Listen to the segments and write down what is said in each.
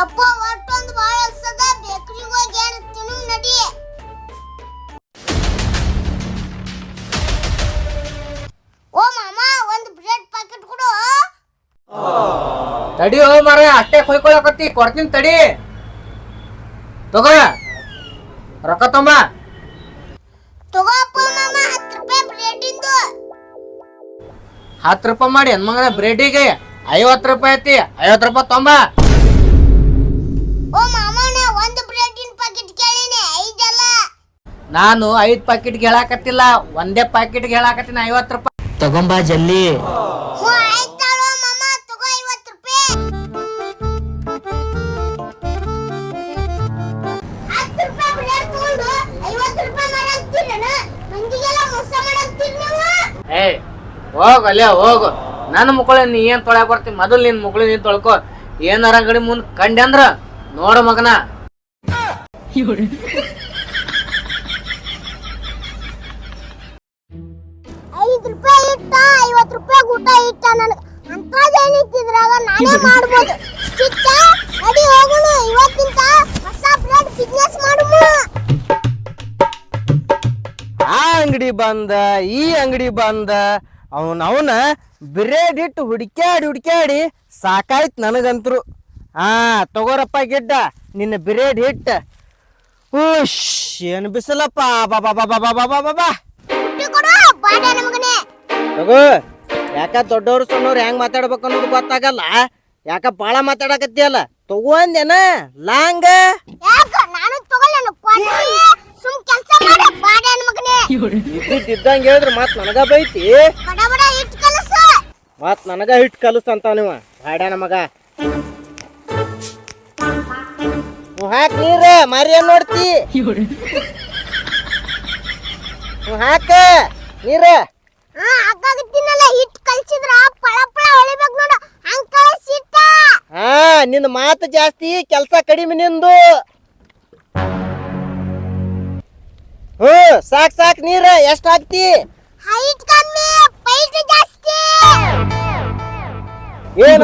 ಅಪ್ಪ ಒಟ್ಟೊಂದು ಬಾಳ ಹಸದ ಬೇಕರಿಗೆ ಹೋಗಿ ಏನು ತಿನ್ನು ನಡಿ. ಓ ಮಾಮ ಒಂದು ಬ್ರೆಡ್ ಪ್ಯಾಕೆಟ್ ಕೊಡು. ತಡಿ ಹೋ ಮಾರ ಅಷ್ಟೇ ಕೊಯ್ಕೊಳಕತ್ತಿ ಕೊಡ್ತೀನಿ ತಡಿ. ತಗೋ ರೊಕ್ಕ ತೊಂಬ. ತಗೋ ಅಪ್ಪ ಮಾಮ 10 ರೂಪಾಯಿ ಬ್ರೆಡ್ ಇಂದು. 10 ರೂಪಾಯಿ ಮಾಡಿ ಹೆಣ್ಮಗನ ಬ್ರೆಡ್ಡಿಗೆ 50 ರೂಪಾಯಿ ಐತಿ. 50 ರೂಪಾಯಿ ತೊಂಬ. ಓ ಮಾಮ ನಾ ಒಂದು ಬ್ರೆಡ್ಡಿನ ಪ್ಯಾಕೆಟ್ ಕೇಳಿನಿ 5 ಅಲ್ಲ. ನಾನು 5 ಪ್ಯಾಕೆಟ್ಗೆ ಹೇಳಾಕತ್ತಿಲ್ಲ, ಒಂದೇ ಪ್ಯಾಕೆಟ್ಗೆ ಹೇಳಾಕತ್ತೀನಿ 50 ರೂಪಾಯಿ. ತಗೊಂಬಾ ಜಲ್ದಿ. ಹ್ಞೂ ಆಯ್ತಾಳೋ ಮಾಮ ತಗೋ 50 ರೂಪಾಯಿ. 10 ರೂಪಾಯಿ ಬ್ರೆಡ್ ತಗೊಂಡು 50 ರೂಪಾಯಿ ಮಾರಾಕ್ತೀರನ? ಮಂದಿಗೆಲ್ಲ ಮೋಸ ಮಾಡಾಕ್ತೀರಿ ನೀವು. ಏ ಹೋಗು ಅಲ್ಲೇ ಹೋಗು. ನನ್ನ ಮುಕ್ಕಳು ನೀ ಏನ್ ತೊಳ್ಯಾಕ ಬರ್ತಿ? ಮೊದಲು ನಿನ್ ಮುಕ್ಕಳು ನೀನ್ ತೊಳ್ಕೊ. ಏನಾರ ಅಂಗಡಿ ಮುಂದ್ ಕಂಡೆ ಅಂದ್ರ ನೋಡ ಮಗನ. 5 ರೂಪಾಯಿ ಇಟ್ಟ 50 ರೂಪಾಯಿ ಊಟ ಇಟ್ಟ ನನಗೆ ಅಂತದೇನಿತ್ತಿದ್ರಾಗ ನಾನೇ ಮಾಡ್ಬೋದು. ಚಿಕ್ಕ ನಡಿ ಹೋಗೋಣ, ಇವತ್ತಿಂದ ಹೊಸ ಬ್ರೆಡ್ ಬಿಸ್ನೆಸ್ ಮಾಡುಮ. ಆ ಅಂಗಡಿ ಬಂದ ಈ ಅಂಗಡಿ ಬಂದ ಅವನ ಬ್ರೆಡ್ ಇಟ್ಟು ಹುಡುಕ್ಯಾಡಿ ಸಾಕಾಯ್ತು ನನಗಂತರು. ತಗೋರಪ್ಪ ಗಿಡ್ಡ ನಿನ್ನ ಬ್ರೆಡ್ ಹಿಟ್ಟು. ಉಶ್ ಏನು ಬಿಸಿಲಪ್ಪ. ಬಾಬಾ ಬಾಬಾ ಬಾಬಾ ಬಾಬಾ ಬಾ ಕೊಡು ಬಾಡ ನಮಗನೇ. ತಗೋ. ಯಾಕ ದೊಡ್ಡವ್ರು ಸಣ್ಣವ್ರು ಹೆಂಗ್ ಮಾತಾಡ್ಬೇಕು ಅನ್ನೋದು ಗೊತ್ತಾಗಲ್ಲ. ಯಾಕ ಬಾಳ ಮಾತಾಡಕತ್ತಿಯಲ್ಲ? ತಗೋ ಅಂದೇನ ಲಾಂಗ. ಯಾಕ ನಾನು ತಗೊಳ್ಳೇನು ಕೊಡ್ತೀನಿ. ಸುಮ್ ಕೆಲಸ ಮಾಡ ಬಾಡ ನಮಗನೇ. ಇದ್ದಂಗೆ ಹೇಳಿದ್ರೆ ಮತ್ ನನಗ ಬೈತಿ. ಬಡ ಬಡ ಇಟ್ ಕಲಸ. ಮತ್ ನನಗ ಹಿಟ್ ಕಲಸ ಅಂತ ನೀವ ಬಾಡ್ಯಾನ ಮಗ. ಹಾಕ್ ನೀರ ಮಾರಿ ಏನ್ ನೋಡ್ತಿ? ಹಾಕ ನೀರ. ಹಾಕಾಗತ್ತೀನಲ್ಲ ಹಿಟ್ ಕಲ್ಸಿದ್ರ ಪಳ ಪಳ ಹೊಳಿಬೇಕು ನೋಡು. ಹಂಗ ಕಳಿಸಿಟ್ಟ. ನಿನ್ನ ಮಾತು ಜಾಸ್ತಿ ಕೆಲಸ ಕಡಿಮೆ ನಿಂದು. ಸಾಕ್ ನೀರ ಎಷ್ಟ್ ಹಾಕ್ತಿ? ಹೈಟ್ ಕಮ್ಮಿ ಪೈಟ್ ಜಾಸ್ತಿ.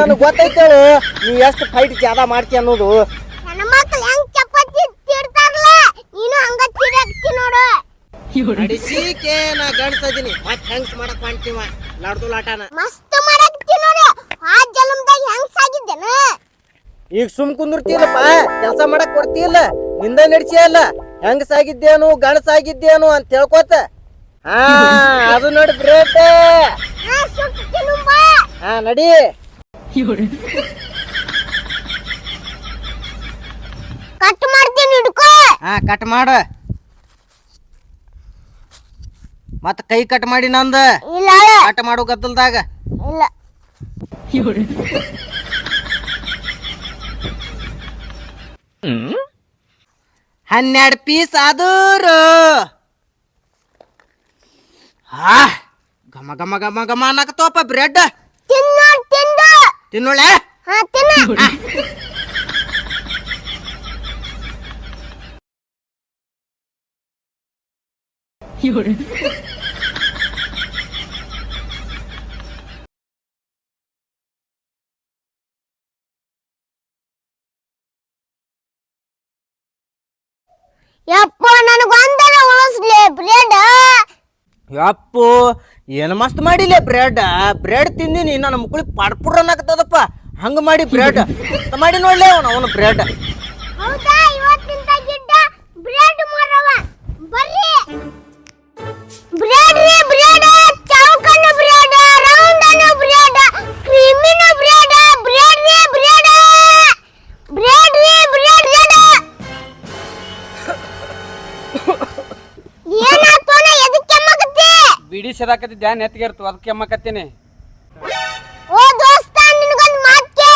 ನನಗ್ ಗೊತ್ತೈತೇಳು ನೀ ಎಷ್ಟು ಫೈಟ್ ಜಾದ ಮಾಡ್ತಿ ಅನ್ನೋದು. ನನ್ನ ಮಕ್ಕಳು ಹೆಂಗ್ ಚಪಾತಿ ತಿರ್ತಾರಲ್ಲ ನೀನು ಹಂಗ ತಿರಾಕ್ತಿ ನೋಡು. ನಡಿಸಿಕೆ ನಾ ಗಂಡ್ಸದೀನಿ ಮತ್ ಹೆಂಗ್ಸ್ ಮಾಡಕ್ ಮಾಡ್ತೀವ ಲಾಡ್ದು ಲಾಟನ. ಮಸ್ತ್ ಮಾಡಕ್ತಿ ನೋಡು. ಆ ಜನ್ಮದಾಗ ಹೆಂಗ್ ಸಾಗಿದ್ದೇನ? ಈಗ ಸುಮ್ ಕುಂದಿರ್ತಿಲ್ಲಪ್ಪ, ಕೆಲಸ ಮಾಡಕ್ ಕೊಡ್ತಿಲ್ಲ. ನಿಂದ ನಡ್ಸಿಯಲ್ಲ ಹೆಂಗಸಾಗಿದ್ದೇನು ಗಣಸಾಗಿದ್ದೇನು ಅಂತ ಹೇಳ್ಕೋತ. ಅದು ನೋಡಿ ಬ್ರೇಟ್. ನಡಿ. ಕಟ್ ಮಾಡ್ತೀನಿ ಹಿಡ್ಕೋ. ಕಟ್ ಮಾಡ. ಮತ್ತ ಕೈ ಕಟ್ ಮಾಡಿ ನಂದ ಇಲ್ಲ ಕಟ್ ಮಾಡು ಗದ್ದಲ್ದಾಗ. ಇಲ್ಲ 12 ಪೀಸ್ ಆದೂರು. ಘಮ ಘಮ ಘಮ ಘಮ ಅನ್ನಕತ್ತವಪ್ಪ ಬ್ರೆಡ್. ತಿನ್ನೋಳೆ. ಯಪ್ಪ ನನಗೊಂದರ ಉಳಿಸ್ಲಿ ಬ್ರೆಡ್. ಯಪ್ಪು ಏನು ಮಸ್ತ್ ಮಾಡಿಲ್ಲ ಬ್ರೆಡ್. ಬ್ರೆಡ್ ತಿಂದಿನಿ ನನ್ನ ಮುಕ್ಕಳಿಗೆ ಪಡ್ಪುಡ್ ಅನ್ನಕತ್ತದಪ್ಪ. ಹಂಗ ಮಾಡಿ ಬ್ರೆಡ್ ಮಾಡಿ ನೋಡ್ಲಿ ಅವನು ಬ್ರೆಡ್. ಹೌದಾ ಇವತ್ತಿಂದ ಗಿಡ್ಡ ಬ್ರೆಡ್ ಮಾರವ ಬರ್ರಿ. ಬ್ರೆಡ್ ರೀ ಬ್ರೆಡ್, ಚೌಕನ ಬ್ರೆಡ್, ರೌಂಡನ ಬ್ರೆಡ್, ಕ್ರೀಮಿನ ಬ್ರೆಡ್, ಬ್ರೆಡ್ ರೀ ಬ್ರೆಡ್, ಬ್ರೆಡ್ ರೀ ಬ್ರೆಡ್ ಜಡ. ಏನಾತೋನ ಎದಕ್ಕೆ ಕೆಮ್ಮಕತ್ತಿ? ಬಿಡಿ ಸದಾಕತ್ತಿದ್ದೆ ನೆತ್ತಿಗೆರ್ತು ಅದಕ್ಕೆ ಕೆಮ್ಮಕತ್ತೀನಿ. ಓ ದೋಸ್ತ ನಿನಗೊಂದು ಮಾತು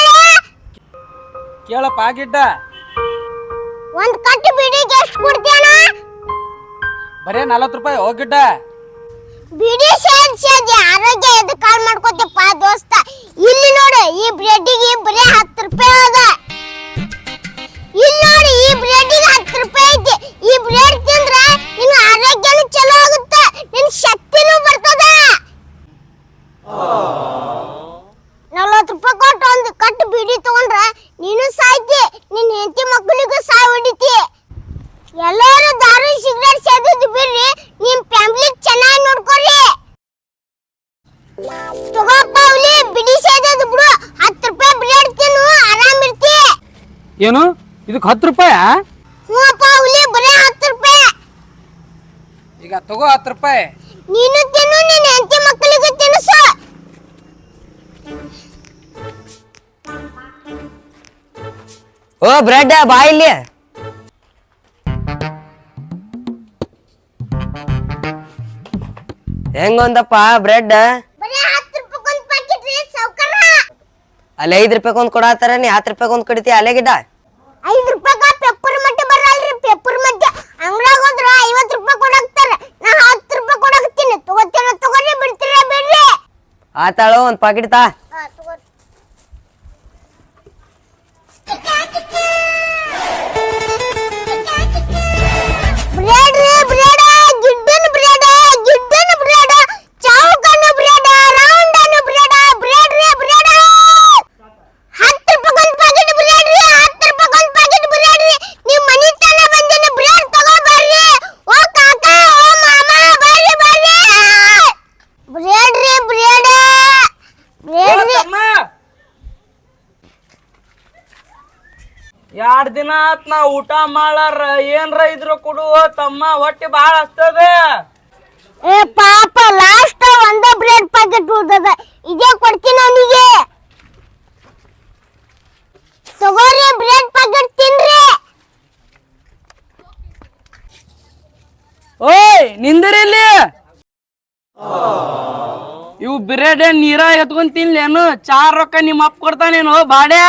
ಕೇಳಪ್ಪ ಗಿಡ್ಡ. ಒಂದು ಕಟ್ಟು ಬಿಡಿಗೆ ಎಷ್ಟು ಕೊಡ್ತೀಯಣ್ಣ? ಬರೇ 40 ರೂಪಾಯಿ. ಹೋಗಿಡ್ಡ ಬಿಡಿ ಸೇದಿ ಆರೋಗ್ಯ ಎದಕ್ಕೆ ಕಾಲ್ ಮಾಡ್ಕೋತಪ್ಪ ದೋಸ್ತ. ಇಲ್ಲಿ ನೋಡು ಈ ಬ್ರೆಡ್ಡಿಗೆ ಬರೀ 10 ರೂಪಾಯಿ ಅದ. ಇಲ್ಲಿ ನೋಡಿ ಈ ಬ್ರೆಡ್ಡಿಗೆ 10 ರೂಪಾಯಿ ಐತಿ. ಈ ಬ್ರೆಡ್ ತಿಂದ್ರೆ ನಿನ್ನ ಆರೋಗ್ಯನೂ ಚಲೋ ಆಗುತ್ತೆ, ನಿನ್ನ ಶಕ್ತಿನೂ ಬರ್ತದ. 40 ರೂಪಾಯಿ ಕೊಟ್ಟು ಒಂದು ಕಟ್ಟು ಬಿಡಿ ತಗೊಂಡ್ರೆ ನೀನು ಸಾಯ್ತಿ. ನಿನ್ ಹೆಂಡತಿ ಮಕ್ಕಳಿಗೂ ಸಾಯ್ ಹೊಡಿತಿ. ಎಲ್ಲರೂ ದಾರು ಸಿಗರೇಟ್ ಸೇದೋದು ಬಿಡ್ರಿ, ನಿಮ್ ಫ್ಯಾಮಿಲಿ ಚೆನ್ನಾಗಿ ನೋಡ್ಕೊರಿ. ತಗೋಪ್ಪ ಹುಲಿ, ಬಿಡಿ ಸೇದೋದು ಬಿಡು, 10 ರೂಪಾಯಿ ಬ್ರೆಡ್ ತಿನ್ನು, ಆರಾಮ್ ಇರ್ತಿ. ಏನು ಇದಕ್ಕೆ 10 ರೂಪಾಯ? ಹ್ಞೂಪ್ಪ ಹುಲಿ, ಬರೀ 10 ರೂಪಾಯಿ. ಈಗ ತಗೋ 10 ರೂಪಾಯಿ. ನೀನು ತಿನ್ನು, ನಿನ್ನ ಹೆಂಡತಿ ಮಕ್ಕಳಿಗೂ ತಿನ್ನಿಸು. ಓ ಬ್ರೆಡ್ ಬಾ ಇಲ್ಲಿ. ಹೆಂಗೊಂದಪ್ಪ ಬ್ರೆಡ್? ಬರೀ 10 ರೂಪಾಯಿ ಪ್ಯಾಕೆಟ್ ರೀ ಸೌಕರ. ಅಲ್ಲಿ 5 ರೂಪಾಯಿ ಒಂದ್ ಕೊಡಾತಾರ, ನೀ 10 ರೂಪಾಯಿ ಒಂದ್ ಕಡಿತಿ ಅಲ್ಲೇ ಗಿಡ. 5 ರೂಪಾಯಿಗ ಪೆಪ್ಪರ್ ಮಟ್ಟ ಬರಲ್ರಿ, ಪೆಪ್ಪರ್ ಮಟ್ಟ ಅಂಗಡಿಯಾಗ ಹೋದ್ರ 50 ರೂಪಾಯಿ ಕೊಡಾಕ್ತಾರ. ನಾ 10 ರೂಪಾಯಿ ಕೊಡಾಕ್ತೀನಿ. ತಗೋತೀರ ತಗೋರಿ, ಬಿಡ್ತೀರ ಬಿಡ್ರಿ. ಆತಾಳು ಒಂದ್ ಪಾಕಿಟ್ ತಾ. ತಗೋರಿ. ಬ್ರೆಡ್ ರೀ, ಬ್ರೆಡ್, ಗಿಡ್ಡನ ಬ್ರೆಡ್, ಗಿಡ್ಡನ ಬ್ರೆಡ್, ಚೌಕನ ಬ್ರೆಡ್, ರೌಂಡನ ಬ್ರೆಡ್, ಬ್ರೆಡ್ ರೀ, ಬ್ರೆಡ್. 10 ರೂಪಾಯಿ ಒಂದ್ ಪ್ಯಾಕೆಟ್ ಬ್ರೆಡ್ ರೀ, 10 ರೂಪಾಯಿ ಒಂದ್ ಪ್ಯಾಕೆಟ್ ಬ್ರೆಡ್ ರೀ. ನಿಮ್ ಮನಿ ತನ ಬಂದಿನ ಬ್ರೆಡ್ ತಗೋ ಬರ್ರಿ. ಓ ಕಾಕ, ಓ ಮಾಮ, ಬರ್ರಿ ಬರ್ರಿ. ಬ್ರೆಡ್ ರೀ, ಬ್ರೆಡ್, ಬ್ರೆಡ್ ರೀ. 2 ದಿನ ಆತ್ ನಾ ಊಟ ಮಾಡಾರ, ಏನ್ರ ಇದ್ರ ಕೊಡು ತಮ್ಮ, ಹೊಟ್ಟೆ ಬಾಳ ಹಸ್ತದ. ಏ ಪಾಪ, ಲಾಸ್ಟ್ ಒಂದ ಬ್ರೆಡ್ ಪ್ಯಾಕೆಟ್ ಉಳ್ದದ, ಇದೇ ಕೊಡ್ತೀನಿ ಅವನಿಗೆ. ತಗೋರಿ, ಬ್ರೆಡ್ ಪ್ಯಾಕೆಟ್ ತಿನ್ರಿ. ಓಯ್ ನಿಂದಿರಿಲ್ಲಿ, ಇವು ಬಿರೆಡ್ ನೀರ ಎತ್ಕೊಂಡ್ ತಿನ್ಲೇನು? 4 ರೊಕ್ಕ ನಿಮ್ಮ ಅಪ್ಪ ಕೊಡ್ತಾನೇನು ಬಾಡ್ಯಾ?